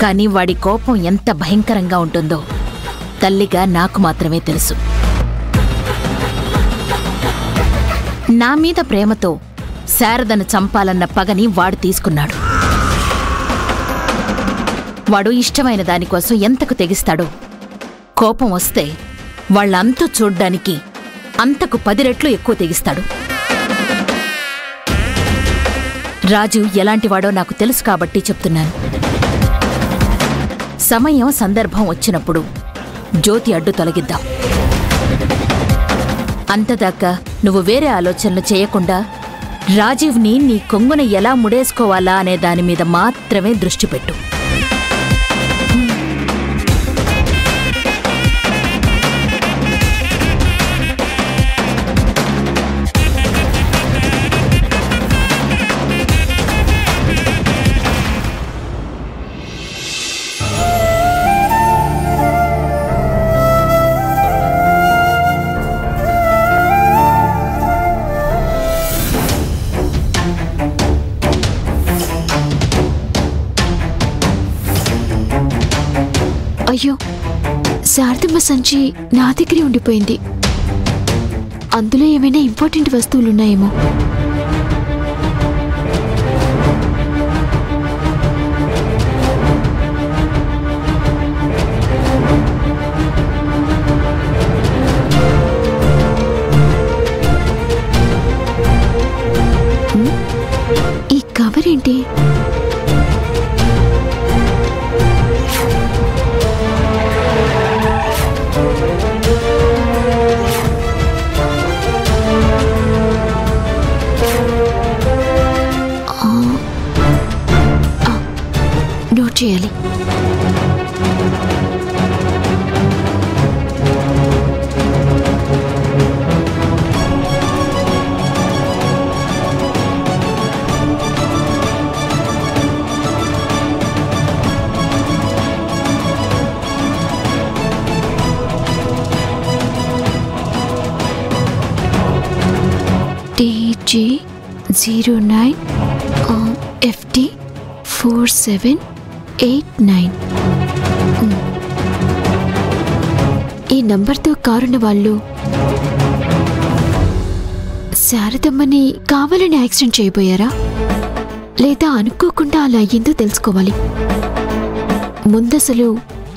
కానీ వాడి కోపం ఎంత భయంకరంగా ఉంటుందో తల్లిగా నాకు మాత్రమే తెలుసు. నా మీద ప్రేమతో శారదను చంపాలన్న పగని వాడు తీసుకున్నాడు. వాడు ఇష్టమైన దానికోసం ఎంతకు తెగిస్తాడో, కోపం వస్తే వాళ్ళంతా చూడ్డానికి అంతకు 10 రెట్లు ఎక్కువ తెగిస్తాడు. రాజు ఎలాంటివాడో నాకు తెలుసు కాబట్టి చెప్తున్నాను. సమయం సందర్భం వచ్చినప్పుడు జ్యోతి అడ్డు తొలగిద్దాం. అంతదాకా నువ్వు వేరే ఆలోచనలు చేయకుండా రాజీవ్ని నీ కొంగున ఎలా ముడేసుకోవాలా అనే దాని మీద మాత్రమే దృష్టి పెట్టు. అయ్యో, శారదమ్మ సంచి నా దగ్గరే ఉండిపోయింది. అందులో ఏమైనా ఇంపార్టెంట్ వస్తువులున్నాయేమో. ఈ కవర్ ఏంటి? నోట్ చేయాలి. TG09 FT 4789. ఈ నంబర్తో కారున్న వాళ్ళు శారదమ్మని కావాలని యాక్సిడెంట్ చేయబోయారా, లేదా అనుకోకుండా అలా అయ్యిందో తెలుసుకోవాలి. ముందసలు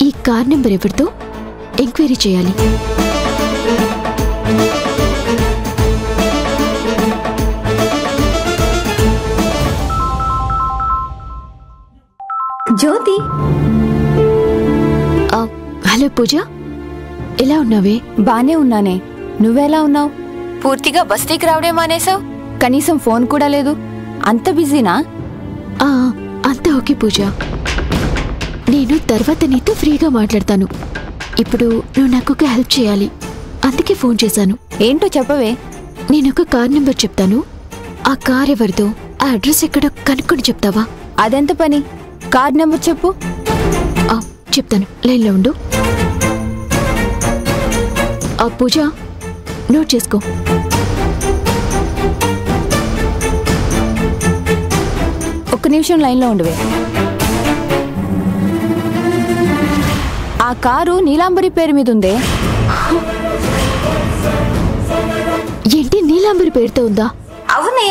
ఈ కార్ నెంబర్ ఎవరితో ఎంక్వైరీ చేయాలి. జ్యోతి, హలో పూజ, ఎలా ఉన్నావే? బానే ఉన్నానే. నువ్వెలా ఉన్నావు? పూర్తిగా బస్తీకి రావడే మానేసావు. కనీసం ఫోన్ కూడా లేదు. అంత బిజీనా? అంతా ఓకే పూజ. నేను తర్వాత నీతో ఫ్రీగా మాట్లాడతాను. ఇప్పుడు నువ్వు నాకు ఒక హెల్ప్ చేయాలి, అందుకే ఫోన్ చేశాను. ఏంటో చెప్పవే. నేనొక కార్ నెంబర్ చెప్తాను, ఆ కార్ ఎవరిదో, ఆ అడ్రస్ ఎక్కడో కనుక్కొని చెప్తావా? అదెంత పని? కార్ నెంబర్ చెప్పు. చెప్తాను, లైన్లో ఉండు. పూజ, నోట్ చేసుకో. ఒక్క నిమిషం లైన్లో ఉండవే. ఆ కారు నీలాంబరి పేరు మీద ఉందే. ఏంటి, నీలాంబరి పేరుతో ఉందా? అవునే.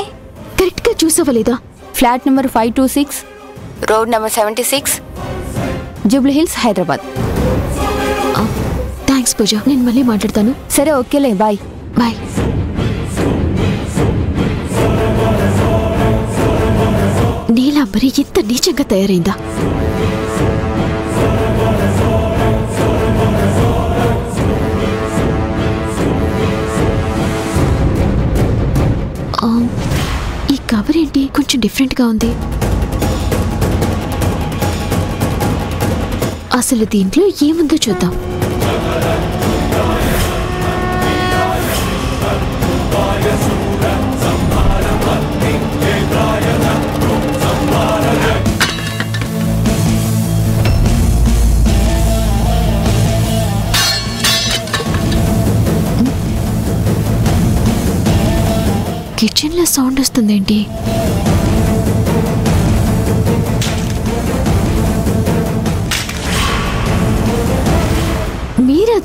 కరెక్ట్ గా చూసావలేదా? Flat number 526, road number 76, Jubilee Hills, Hyderabad. Thanks Pooja, నేను మళ్ళీ మాట్లాడతాను. సరే, ఓకేలే, బాయ్. బాయ్. నీలాంబరి ఇంత నీచంగా తయారైందా? ఈ కవర్ ఏంటి కొంచెం డిఫరెంట్గా ఉంది? అసలు దీంట్లో ఏముందో చూద్దాం. కిచెన్లో సౌండ్ వస్తుందేంటి?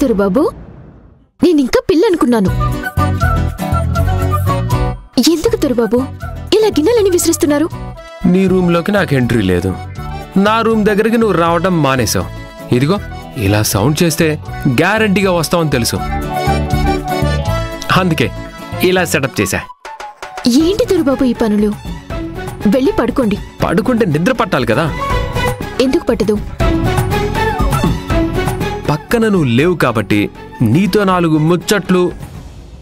దొరబాబు, నేనింకా పిల్ల అనుకున్నాను. ఎందుకు దొరబాబు ఇలా గిన్నెలని విసిరిస్తున్నారు? నీ రూమ్లోకి నాకు ఎంట్రీ లేదు. నా రూమ్ దగ్గరికి నువ్వు రావడం మానేశావు. ఇదిగో ఇలా సౌండ్ చేస్తే గ్యారంటీగా వస్తావని తెలుసు, అందుకే ఇలా సెటప్ చేశా. ఏంటి దొరబాబు ఈ పనులు? వెళ్ళి పడుకోండి. పడుకుంటే నిద్ర పట్టాలి కదా. ఎందుకు పట్టదు? పక్కన నువ్వు లేవు కాబట్టి నీతో 4 ముచ్చట్లు,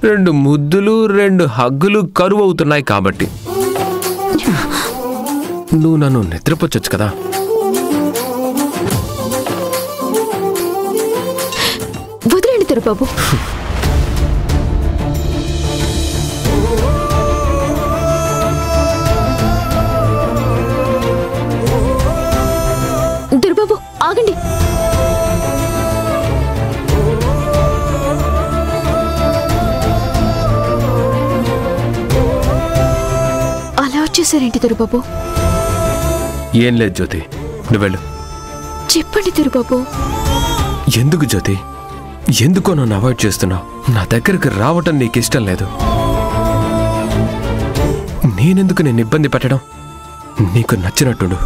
2 ముద్దులు, 2 హగ్గులు కరువు అవుతున్నాయి కాబట్టి. నువ్వు నన్ను నిద్రపోచ్చు కదా. వదిలేండి దొరబాబు. దొరబాబు ఆగండి. అలా వచ్చేసారేంటి దొరబాబు? ఏం లేదు జ్యోతి, నువ్వు వెళ్ళు. చెప్పండి దొరబాబు. ఎందుకు జ్యోతి, ఎందుకో నన్ను అవాయిడ్ చేస్తున్నావు? నా దగ్గరికి రావటం నీకు ఇష్టం లేదు. నేనెందుకు నేను ఇబ్బంది పెట్టడం? నీకు నచ్చినట్టుండు.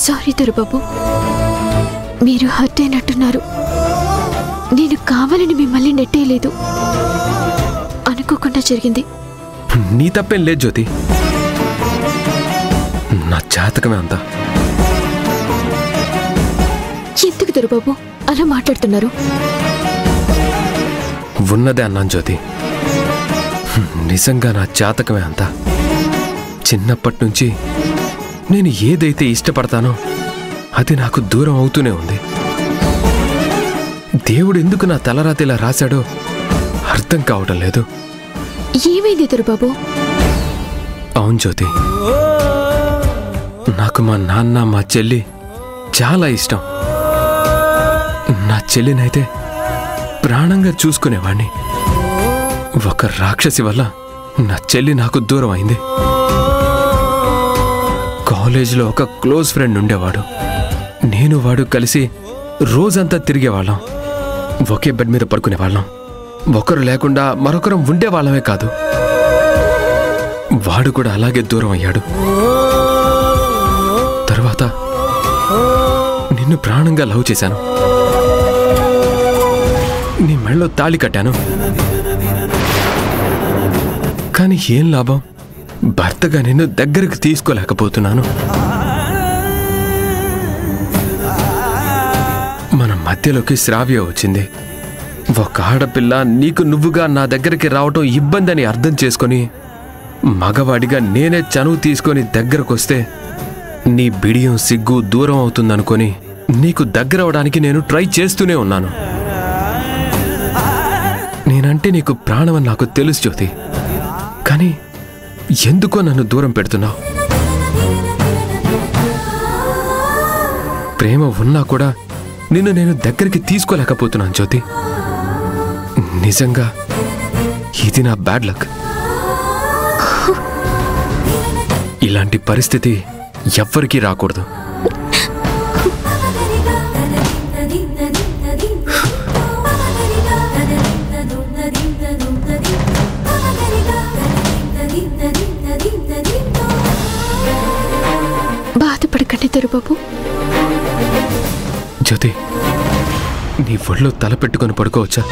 సారీ దొరబాబు, మీరు హర్ట్ అయినట్టున్నారు. నేను కావాలని మిమ్మల్ని నెట్టేయలేదు, అనుకోకుండా జరిగింది. నీ తప్పేం లేదు జ్యోతి, నా జాతకమే అంతా. ఎందుకు దొరబాబు అలా మాట్లాడుతున్నారు? ఉన్నదే అన్నాను జ్యోతి, నిజంగా నా జాతకమే అంతా. చిన్నప్పటి నుంచి నేను ఏదైతే ఇష్టపడతానో అది నాకు దూరం అవుతూనే ఉంది. దేవుడు ఎందుకు నా తలరాతిలా రాశాడో అర్థం కావటం లేదు. ఏమైంది దొరబాబు? అవును జ్యోతి, నాకు మా నాన్న, మా చెల్లి చాలా ఇష్టం. నా చెల్లినైతే ప్రాణంగా చూసుకునేవాణ్ణి. ఒక రాక్షసి వల్ల నా చెల్లి నాకు దూరం అయింది. కాలేజీలో ఒక క్లోజ్ ఫ్రెండ్ ఉండేవాడు. నేను వాడు కలిసి రోజంతా తిరిగేవాళ్ళం. ఒకే బెడ్ మీద పడుకునేవాళ్ళం. ఒకరు లేకుండా మరొకరం ఉండేవాళ్ళమే కాదు. వాడు కూడా అలాగే దూరం అయ్యాడు. తర్వాత నిన్ను ప్రాణంగా లవ్ చేశాను. నీ మెళ్ళలో తాళి కట్టాను. కానీ ఏం లాభం? భర్తగా నిన్ను దగ్గరికి తీసుకోలేకపోతున్నాను. మన మధ్యలోకి శ్రావ్య వచ్చింది. ఒక ఆడపిల్ల నీకు నువ్వుగా నా దగ్గరికి రావటం ఇబ్బంది అని అర్థం చేసుకొని మగవాడిగా నేనే చనువు తీసుకొని దగ్గరకొస్తే నీ బిడియం సిగ్గు దూరం అవుతుందనుకొని నీకు దగ్గరవడానికి నేను ట్రై చేస్తూనే ఉన్నాను. నేనంటే నీకు ప్రాణమని నాకు తెలుసు జ్యోతి, కానీ ఎందుకో నన్ను దూరం పెడుతున్నావు? ప్రేమ ఉన్నా కూడా నిన్ను నేను దగ్గరికి తీసుకోలేకపోతున్నాను జ్యోతి. నిజంగా ఇది నా బ్యాడ్ లక్. ఇలాంటి పరిస్థితి ఎవ్వరికీ రాకూడదు. బాధపడకండి దొరబాబు. జ్యోతి, నీ ఒళ్ళో తల పెట్టుకొని పడుకోవచ్చా?